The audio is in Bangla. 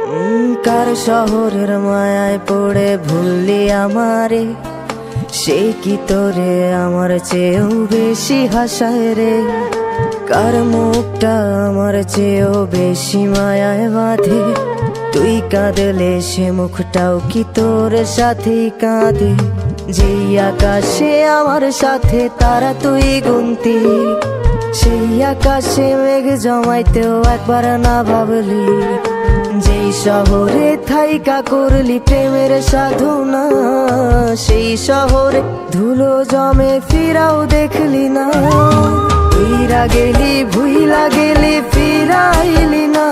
কার শহরের মায়ায় পড়ে ভুললি আমারে, সে কি তোরে আমার চেয়েও বেশি হাসায় রে। কার মুখটা আমার চেয়েও বেশি মায়ায় বাঁধে, তুই কাঁদলে সে মুখটাও কি তোর সাথেই কাঁদে। যেই আকাশে আমার সাথে তারা তুই গুনতি, সেই আকাশে মেঘ জমাইতেও একবার না ভাবলি। যেই শহরে থাইকা করলি প্রেমের সাধনা, সেই শহরে ধুলো জমে ফিরাও দেখলি না। ভুইলা গেলি ফিরাইলি না।